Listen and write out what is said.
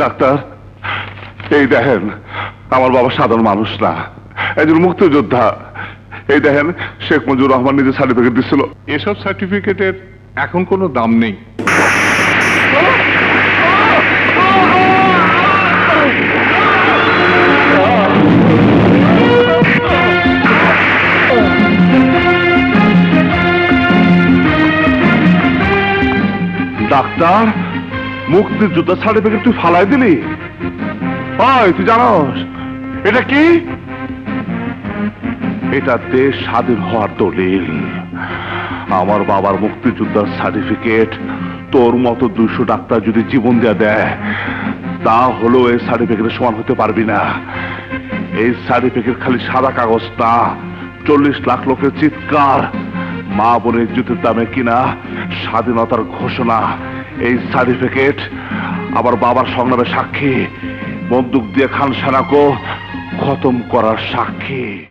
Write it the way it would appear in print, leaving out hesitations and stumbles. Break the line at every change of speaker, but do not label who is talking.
Doctor, এই দেখেন আমার বাবা সাধারণ মানুষ না, একজন মুক্তিযোদ্ধা। এই দেখেন শেখ মুজিবুর রহমান নিজে সার্টিফিকেট দিচ্ছিল।
এসব সার্টিফিকেটের এখন কোনো দাম নেই।
ডাক্তার, মুক্তিযোদ্ধা সার্টিফিকেট তুই ফালাই দিলি? তুই জানোস এটা কি? এটা দেশ স্বাধীন হওয়ার দলিল। আমার বাবার মুক্তিযোদ্ধার সার্টিফিকেট তোর মতো 200 ডাক্তার যদি জীবন দেয়া দেয়, তা হলো এই সার্টিফিকেটের সমান হতে পারবি না। এই সার্টিফিকেট খালি সাদা কাগজ না, 40 লাখ লোকের চিৎকার, মা বোনের ইজ্জতের দামে কিনা স্বাধীনতার ঘোষণা। এই সার্টিফিকেট আবার বাবার সংগ্রামের সাক্ষী, বন্দুক দিয়ে খান সেনাকে খতম করার সাক্ষী।